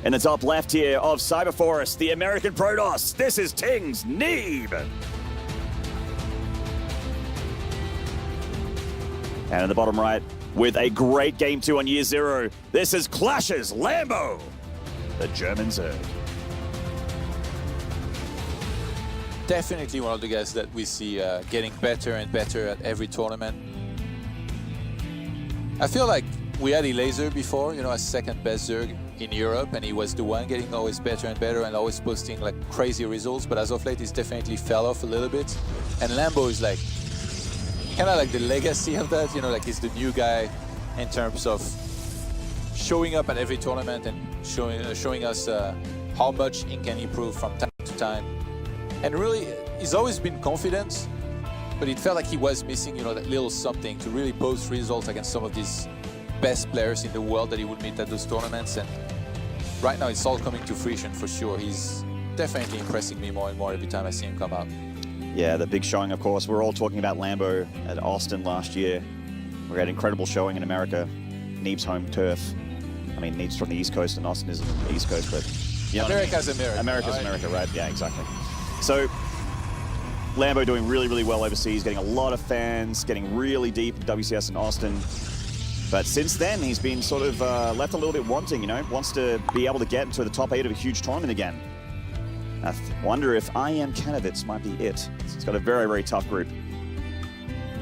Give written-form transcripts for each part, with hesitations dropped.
In the top left here of Cyberforest, the American Protoss, this is Ting's Neeb. And in the bottom right, with a great game 2 on year 0, this is Clash's Lambo, the German Zerg. Definitely one of the guys that we see getting better and better at every tournament. I feel like we had Laser before, you know, as second best Zerg in Europe, and he was the one getting always better and better and always posting like crazy results, but as of late he's definitely fell off a little bit. And Lambo is like kind of like the legacy of that, you know, like he's the new guy in terms of showing up at every tournament and showing us how much he can improve from time to time. And really, he's always been confident, but it felt like he was missing, you know, that little something to really post results against some of these best players in the world that he would meet at those tournaments. And right now it's all coming to fruition for sure. He's definitely impressing me more and more every time I see him come out. Yeah, the big showing, of course. We're all talking about Lambo at Austin last year. We had incredible showing in America, Neeb's home turf. I mean, Neeb's from the East Coast and Austin isn't the East Coast, but you know America's America. America's right? America, right? Yeah, exactly. So Lambo doing really, really well overseas, getting a lot of fans, getting really deep in WCS in Austin. But since then, he's been sort of left a little bit wanting, you know, wants to be able to get into the top 8 of a huge tournament again. I wonder if IM candidates might be it. It's got a very, very tough group.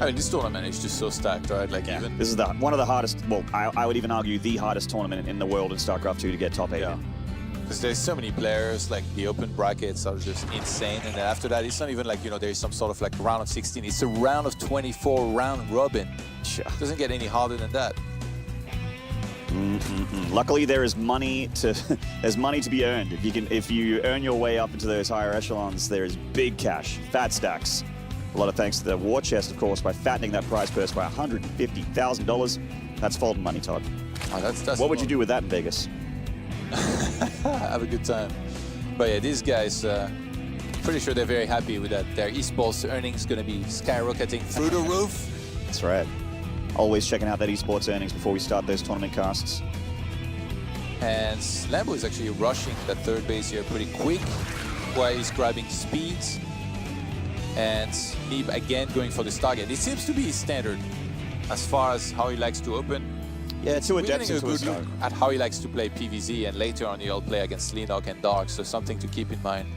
I mean, this tournament is just so stacked, right? Like, yeah, even this is one of the hardest, well, I would even argue the hardest tournament in the world in StarCraft 2 to get top 8 yeah. in. Because there's so many players, like the open brackets are just insane. And then after that, it's not even like, you know, there's some sort of like round of 16. It's a round of 24 round robin. Sure. It doesn't get any harder than that. Luckily, there is money to there's money to be earned. If you earn your way up into those higher echelons, there is big cash, fat stacks. A lot of thanks to the war chest, of course, by fattening that prize purse by $150,000. That's folding money, Todd. Oh, that's what would you do with that in Vegas? Have a good time. But yeah, these guys, pretty sure they're very happy with that. Their esports earnings going to be skyrocketing through the roof. That's right. Always checking out that esports earnings before we start those tournament casts. And Lambo is actually rushing that third base here pretty quick, while he's grabbing speeds. And Neeb again going for the target. It seems to be his standard as far as how he likes to open. Yeah, two adepts a into a good start. look at how he likes to play PvZ, and later on he'll play against Leenock and Dark, so something to keep in mind.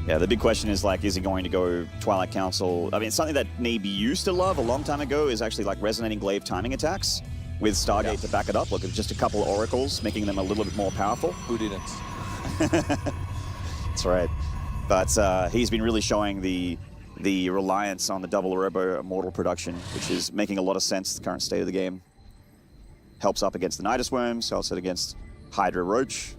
Yeah, the big question is, like, is he going to go Twilight Council? I mean, something that Neeb used to love a long time ago is actually like resonating glaive timing attacks with Stargate to back it up. Look, it's just a couple of oracles, making them a little bit more powerful. Who didn't? That's right. But he's been really showing the reliance on the double Robo Immortal production, which is making a lot of sense in the current state of the game. Helps up against the Nidus Worms, helps it against Hydra Roach.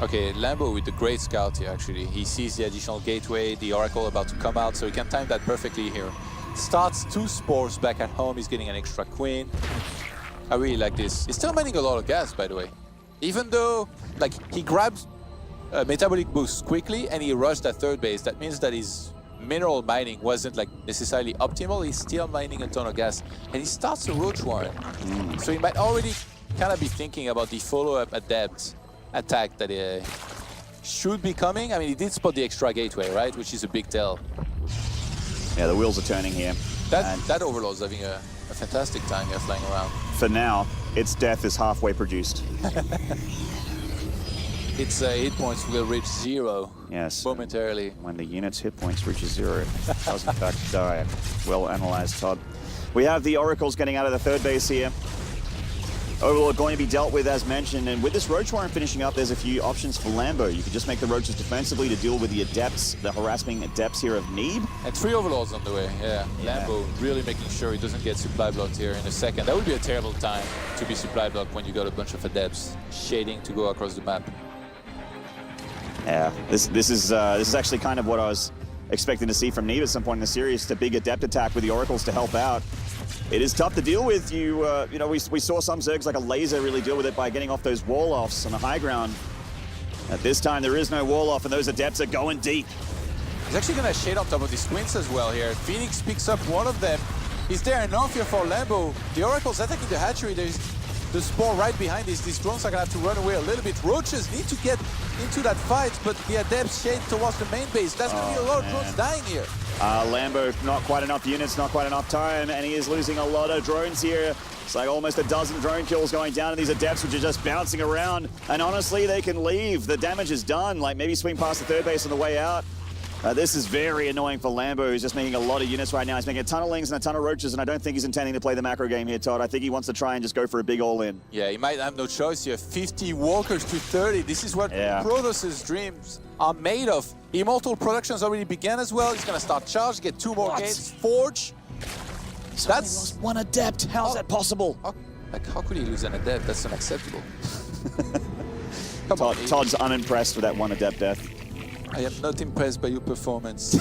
Okay, Lambo with the great scout here, actually. He sees the additional gateway, the Oracle about to come out, so he can time that perfectly here. Starts 2 spores back at home, he's getting an extra queen. I really like this. He's still mining a lot of gas, by the way. Even though, like, he grabs a metabolic boost quickly and he rushed that third base, that means that his mineral mining wasn't like necessarily optimal. He's still mining a ton of gas, and he starts a Roach Warren. So he might already kind of be thinking about the follow-up adept attack that should be coming. I mean, he did spot the extra gateway, right? Which is a big tell. Yeah, the wheels are turning here. That Overlord's having a fantastic time here flying around. For now, its death is halfway produced. Its hit points will reach 0 momentarily. When the unit's hit points reaches 0, it does in fact die. Well analyzed, Todd. We have the Oracles getting out of the third base here. Overlord going to be dealt with, as mentioned, and with this Roach Warren finishing up, there's a few options for Lambo. You could just make the Roaches defensively to deal with the Adepts, the harassing Adepts here of Neeb. And 3 Overlords on the way, yeah. Lambo really making sure he doesn't get supply blocked here in a second. That would be a terrible time to be supply blocked when you got a bunch of Adepts shading to go across the map. Yeah, this is actually kind of what I was expecting to see from Neeb at some point in the series, a big Adept attack with the Oracles to help out. It is tough to deal with. You know, we saw some Zergs like a Laser really deal with it by getting off those wall-offs on the high ground. At this time, there is no wall-off, and those Adepts are going deep. He's actually going to shade on top of these Twins as well here. Phoenix picks up one of them. Is there enough here for Lambo? The Oracle's attacking the hatchery. There's the Spore right behind this. These drones are gonna have to run away a little bit. Roaches need to get into that fight, but the Adepts shade towards the main base. That's gonna be a lot of drones dying here. Lambo, not quite enough units, not quite enough time, and he is losing a lot of drones here. It's like almost a dozen drone kills going down, and these Adepts which are just bouncing around. And honestly, they can leave. The damage is done. Like maybe swing past the third base on the way out. This is very annoying for Lambo, who's just making a lot of units right now. He's making a ton of Lings and a ton of Roaches, and I don't think he's intending to play the macro game here, Todd. I think he wants to try and just go for a big all-in. Yeah, he might have no choice here. 50 walkers to 30. This is what Protoss's dreams are made of. Immortal productions already began as well. He's going to start charge, get 2 more gates, Forge. He's only lost 1 Adept. How's that possible? How could he lose an Adept? That's unacceptable. Todd's unimpressed with that 1 Adept death. I am not impressed by your performance.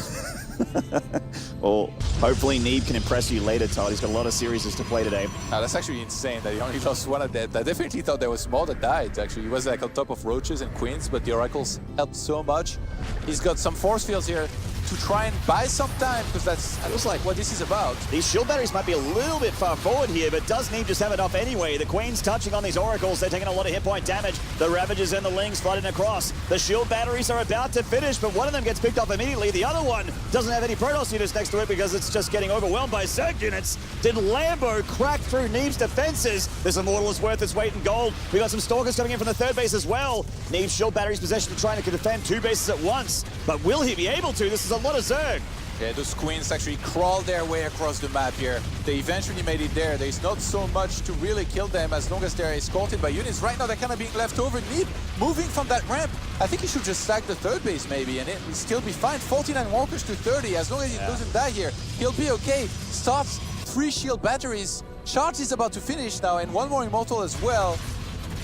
Well, hopefully Neeb can impress you later, Todd. He's got a lot of series to play today. That's actually insane that he only lost 1 Adept. I definitely thought there was more that died, actually. He was like on top of Roaches and Queens, but the Oracles helped so much. He's got some force fields here to try and buy some time, because that looks like what this is about. These shield batteries might be a little bit far forward here, but does Neeb just have enough anyway? The Queen's touching on these Oracles. They're taking a lot of hit point damage. The Ravagers and the Lings flooding across. The shield batteries are about to finish, but one of them gets picked up immediately. The other one doesn't have any Protoss units next to it because it's just getting overwhelmed by Zerg units. Did Lambo crack through Neeb's defenses? This Immortal is worth its weight in gold. We got some Stalkers coming in from the third base as well. Neeb's shield batteries possession trying to defend 2 bases at once, but will he be able to? This is a lot of Zerg. Yeah, those Queens actually crawled their way across the map here. They eventually made it there. There's not so much to really kill them as long as they're escorted by units. Right now, they're kind of being left over. Neeb moving from that ramp. I think he should just sack the third base maybe, and it'll still be fine. 49 walkers to 30. As long as he doesn't die here, he'll be okay. Starts 3 shield batteries. Charge is about to finish now, and 1 more Immortal as well.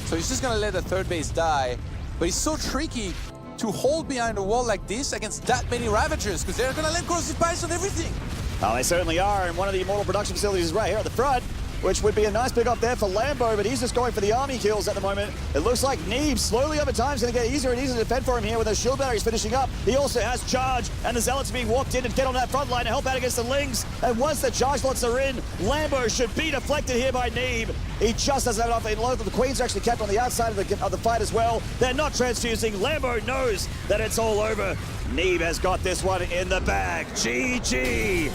So he's just gonna let the third base die. But he's so tricky to hold behind a wall like this against that many Ravagers, because they're gonna let corrosive bites on everything. Oh, they certainly are, and one of the Immortal production facilities is right here at the front, which would be a nice pick up there for Lambo, but he's just going for the army kills at the moment. It looks like Neeb slowly over time is going to get easier and easier to defend for him here with those shield batteries finishing up. He also has charge, and the Zealots are being walked in to get on that front line to help out against the Lings. And once the charge lots are in, Lambo should be deflected here by Neeb. He just doesn't have enough in low. The Queens are actually kept on the outside of the fight as well. They're not transfusing. Lambo knows that it's all over. Neeb has got this one in the bag. GG.